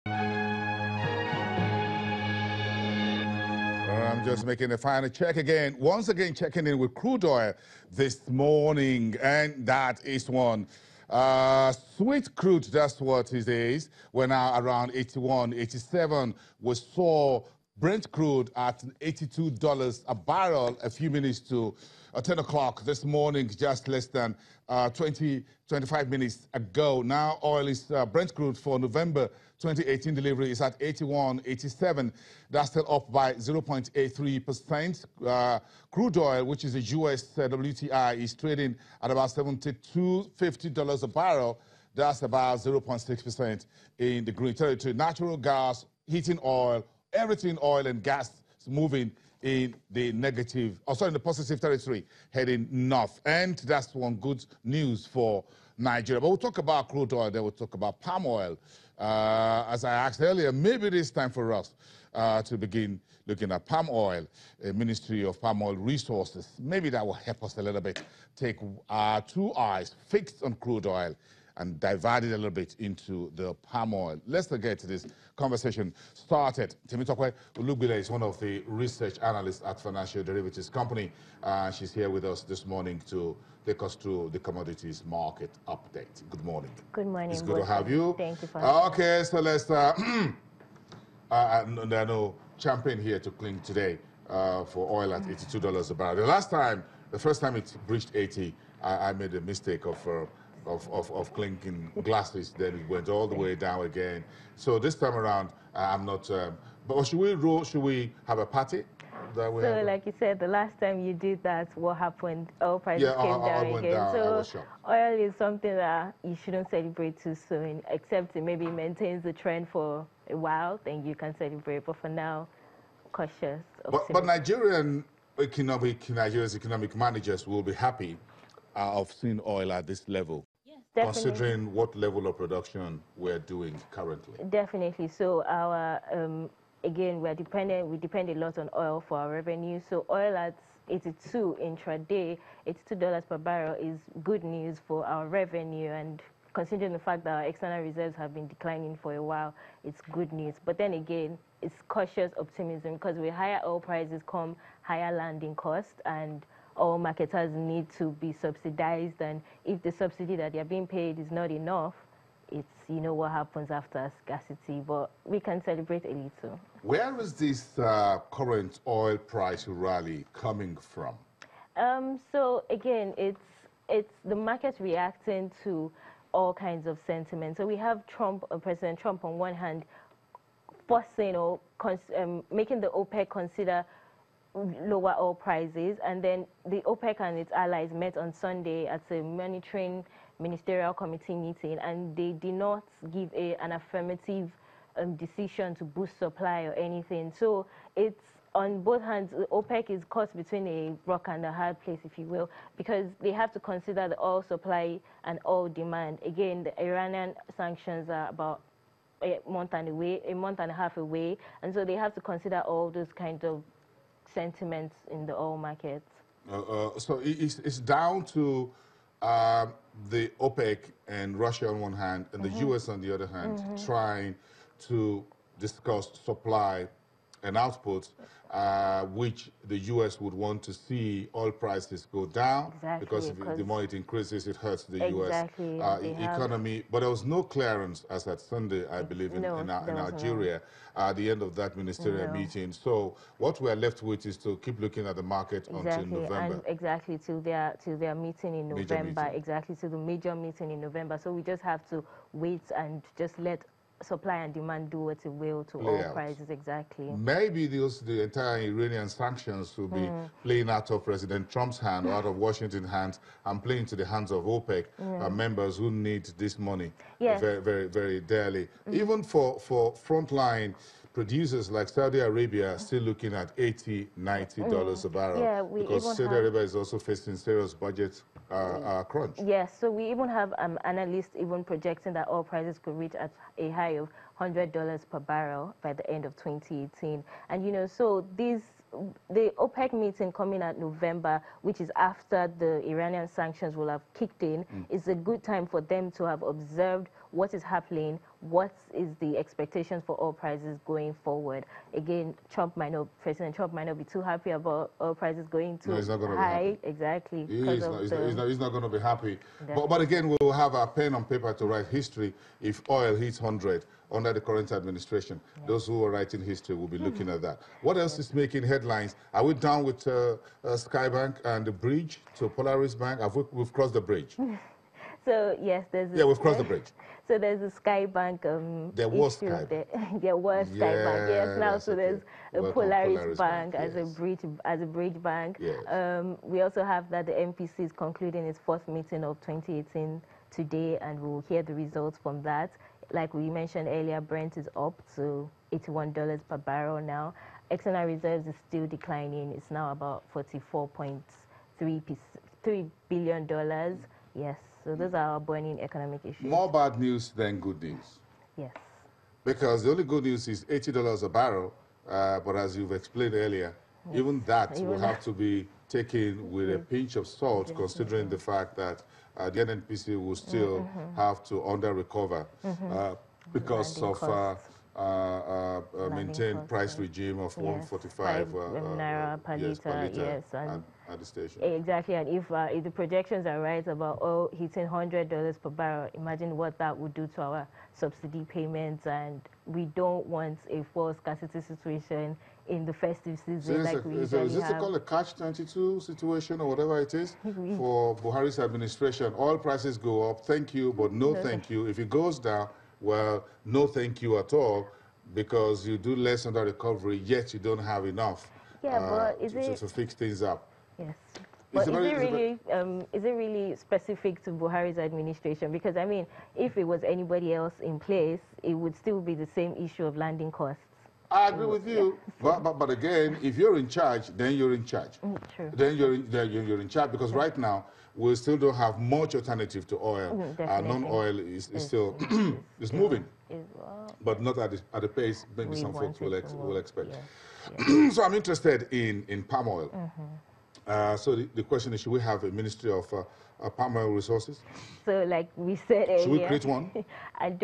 I'm just making a final check again. Once again, checking in with crude oil this morning, and that is one. Sweet crude, that's what it is. We're now around 81, 87. We saw Brent crude at $82 a barrel a few minutes to 10 o'clock this morning, just less than 25 minutes ago. Now oil is Brent crude for November 2018 delivery is at 81.87. That's still up by 0.83%. Crude oil, which is the US WTI, is trading at about $72.50 a barrel. That's about 0.6% in the green territory. Natural gas, heating oil, everything oil and gas is moving in the negative, in the positive territory, heading north. And that's one good news for Nigeria. But we'll talk about crude oil, then we'll talk about palm oil. As I asked earlier, maybe it is time for us to begin looking at palm oil, a Ministry of Palm Oil Resources. Maybe that will help us a little bit take our two eyes fixed on crude oil and divide it a little bit into the palm oil. Let's get this conversation started. Temitope Olugbile is one of the research analysts at Financial Derivatives Company. She's here with us this morning to take us through the commodities market update. Good morning. Good morning. It's good to have you. Thank you for Okay, so let's there are no champion here to cling today for oil at $82 a barrel. The first time it breached 80, I made a mistake of clinking glasses. Then it went all the way down again. So this time around, I'm not. But should we have a party? Like you said, the last time you did that, what happened? Oil prices came down again. Down. So oil is something that you shouldn't celebrate too soon, except it maybe maintains the trend for a while, then you can celebrate. But for now, cautious. But Nigeria's economic managers will be happy of seeing oil at this level. Definitely. Considering what level of production we're doing currently. Definitely. So our again, we depend a lot on oil for our revenue. So oil at 82 intraday, $82 per barrel is good news for our revenue, and considering the fact that our external reserves have been declining for a while, it's good news. But then again, it's cautious optimism, because with higher oil prices come higher landing costs, and all marketers need to be subsidized, and if the subsidy that they're being paid is not enough, it's, you know what happens after scarcity. But we can celebrate a little. Where is this current oil price rally coming from? So again, it's the market reacting to all kinds of sentiment. So we have President Trump on one hand forcing or making the OPEC consider lower oil prices, and then the OPEC and its allies met on Sunday at a monitoring ministerial committee meeting, and they did not give an affirmative decision to boost supply or anything. So it's on both hands. OPEC is caught between a rock and a hard place, if you will, because they have to consider the oil supply and oil demand. Again, the Iranian sanctions are about a month and a half away, and so they have to consider all those kinds of sentiments in the oil market. So it's down to the OPEC and Russia on one hand, and the US on the other hand, trying to discuss supply and output, which the US would want to see oil prices go down, because the more it increases, it hurts the US economy. But there was no clearance as at Sunday, I believe, in Algeria at the end of that ministerial meeting. So what we're left with is to keep looking at the market until November. And till their meeting in November. Exactly, to the major meeting in November. So we just have to wait and just let supply and demand do what it will to oil prices. Exactly. Maybe the entire Iranian sanctions will be playing out of President Trump's hand or out of Washington's hands and playing to the hands of OPEC members who need this money very, very, very dearly. Even for frontline producers like Saudi Arabia still looking at $80, $90 a barrel, because Saudi Arabia is also facing serious budget crunch. Yes, so we even have analysts even projecting that oil prices could reach at a high of $100 per barrel by the end of 2018. And, you know, so the OPEC meeting coming at November, which is after the Iranian sanctions will have kicked in, is a good time for them to have observed what is happening, what is the expectations for oil prices going forward. Again, President Trump might not be too happy about oil prices going too he's not going to be high. happy. Exactly. He's not going to be happy. But again, we'll have our pen on paper to write history if oil hits 100 under the current administration. Yeah. Those who are writing history will be looking at that. What else is making headlines? Are we done with Skybank and the bridge to Polaris Bank? We've crossed the bridge. So yes, we've crossed the bridge. So there's a Skybank there was Skybank. There was Skybank. Yes, now so there's a Polaris Bank yes. as a bridge bank. Yes. We also have that the MPC is concluding its fourth meeting of 2018 today, and we'll hear the results from that. Like we mentioned earlier, Brent is up to $81 per barrel now. External reserves is still declining. It's now about $44.3 billion. Yes, so those are our burning economic issues. More bad news than good news. Yes. Because the only good news is $80 a barrel, but as you've explained earlier, yes. Even that will have to be taken with a pinch of salt, considering the fact that the NNPC will still have to under-recover because of maintained price regime of 145 naira per liter, yes, at the station. Exactly, and if the projections are right about oil hitting $100 per barrel, imagine what that would do to our subsidy payments, and we don't want a fuel scarcity situation in the festive season so like we usually have. Is this called a catch-22 situation or whatever it is for Buhari's administration? Oil prices go up, thank you, but no thank you. If it goes down, well, no thank you at all, because you do less under recovery, yet you don't have enough to fix things up. Yes. But is it really specific to Buhari's administration? Because, I mean, if it was anybody else in place, it would still be the same issue of landing costs. I agree with you, but again, if you're in charge, then you're in charge. True. Then you're in charge, because right now we still don't have much alternative to oil. Non-oil is still is moving, but not at the pace maybe some folks will expect. Yeah. So I'm interested in palm oil. So the question is, should we have a Ministry of Palm Oil Resources? So, like we said earlier, should we create one? I'm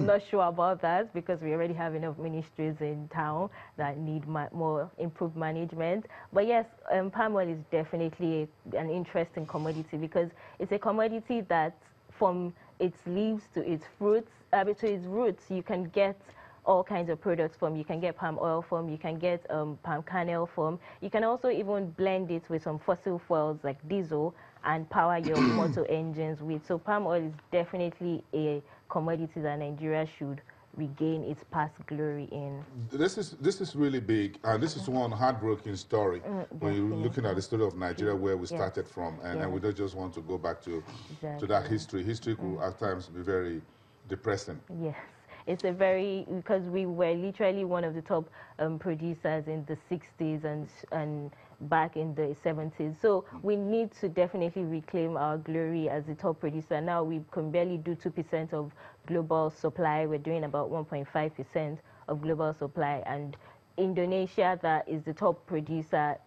not sure about that, because we already have enough ministries in town that need more improved management. But yes, palm oil is definitely an interesting commodity, because it's a commodity that, from its leaves to its fruits, to its roots, you can get all kinds of products from. You can get palm oil from, you can get palm kernel from. You can also even blend it with some fossil fuels like diesel and power your motor engines with. So palm oil is definitely a commodity that Nigeria should regain its past glory in. This is really big, and this is one heartbreaking story when you're looking at the story of Nigeria, where we started from, and we don't just want to go back to that history. History could at times be very depressing. Yes. It's because we were literally one of the top producers in the 60s and back in the 70s. So we need to definitely reclaim our glory as the top producer. Now we can barely do 2% of global supply. We're doing about 1.5% of global supply. And Indonesia, that is the top producer,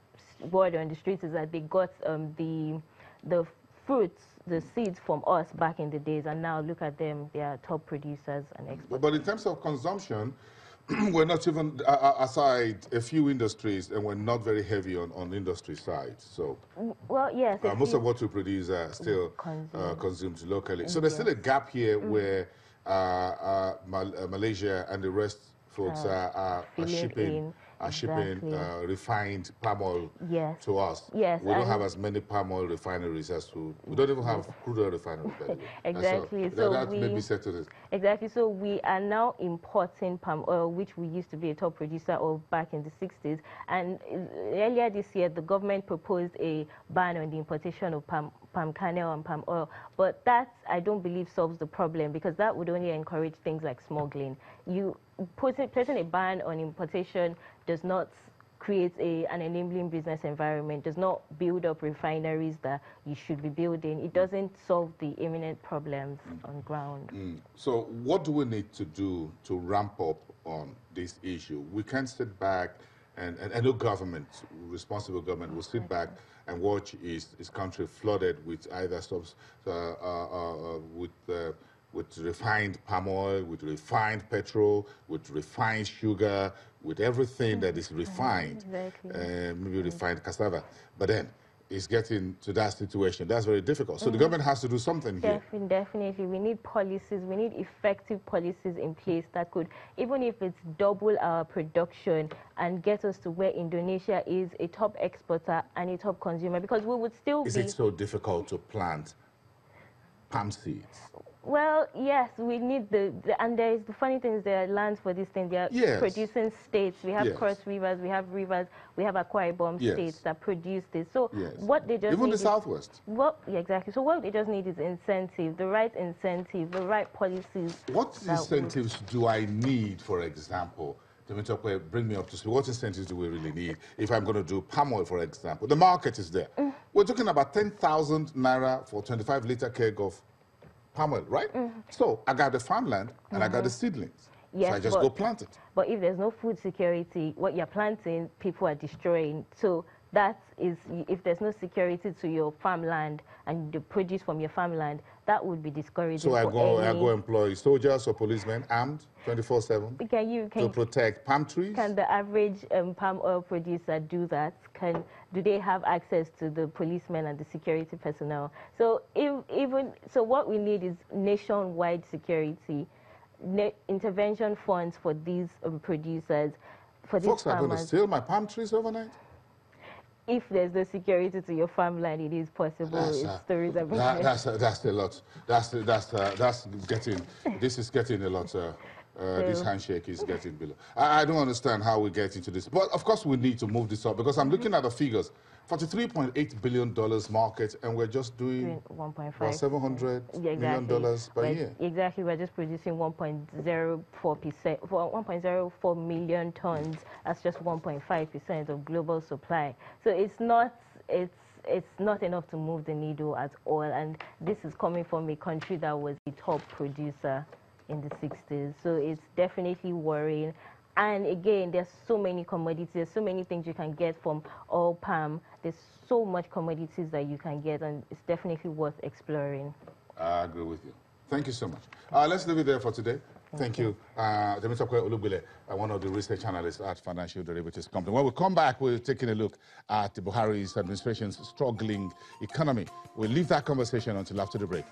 word on the streets is that they got the fruits, the seeds from us back in the days, and now look at them, they are top producers and exporters. But in terms of consumption, we're not even, aside a few industries, and we're not very heavy on the industry side. So, well, yes. Most of what we produce are still consumed locally. So there's still a gap here where Malaysia and the rest folks are shipping refined palm oil to us. Yes, we don't have as many palm oil refineries as we don't even have crude oil refineries. Exactly. So that may be said to this. Exactly. So we are now importing palm oil, which we used to be a top producer of back in the 60s. And earlier this year, the government proposed a ban on the importation of palm kernel and palm oil. But that, I don't believe, solves the problem, because that would only encourage things like smuggling. Placing a ban on importation does not create an enabling business environment, does not build up refineries that you should be building. It doesn't solve the imminent problems on ground. So what do we need to do to ramp up on this issue? We can't sit back and no government, responsible government, will sit back and watch his country flooded with either with refined palm oil, with refined petrol, with refined sugar, with everything that is refined, Exactly. maybe refined cassava. But then it's getting to that situation. That's very difficult. So the government has to do something here. Definitely. We need policies, we need effective policies in place that could, even if it's double our production and get us to where Indonesia is a top exporter and a top consumer, because we would still Is be... it so difficult to plant palm seeds? Well, yes, we need and there is the funny thing is there are lands for this thing. They are Yes. producing states. We have Yes. Cross Rivers, we have Akwa Ibom Yes. states that produce this. So Yes. what they just Even need the is, Southwest. well, yeah, exactly. So what they just need is incentive, the right policies. What incentives do I need, for example? Bring me up to speed. What incentives do we really need if I'm going to do palm oil, for example? The market is there. We're talking about 10,000 naira for 25-liter keg of palm oil, right? So I got the farmland and I got the seedlings. Yes, so I just go plant it. But if there's no food security, what you're planting, people are destroying. So that is, if there's no security to your farmland and the produce from your farmland, that would be discouraging. So I go employ soldiers or policemen armed 24/7 to protect palm trees. Can the average palm oil producer do that? Do they have access to the policemen and the security personnel? So what we need is nationwide security, intervention funds for these producers, for these Folks farmers. are going to steal my palm trees overnight? If there's no security to your farmland, it is possible. Stories about that's a lot. This is getting a lot. This handshake is getting below. I don't understand how we get into this. But of course we need to move this up because I'm looking at the figures. $43.8 billion market, and we're just doing 1.5. $700 million per year. Exactly, we're just producing 1.04 million tons. That's just 1.5% of global supply. So it's not enough to move the needle at all. And this is coming from a country that was a top producer in the 60s. So it's definitely worrying. And again, there's so many commodities, there's so many things you can get from oil palm. There's so much commodities that you can get, and it's definitely worth exploring. I agree with you. Thank you so much. Let's leave it there for today. Thank you. Temitope Olugbile, one of the research analysts at Financial Derivatives Company. When we come back, we're taking a look at the Buhari's administration's struggling economy. We'll leave that conversation until after the break.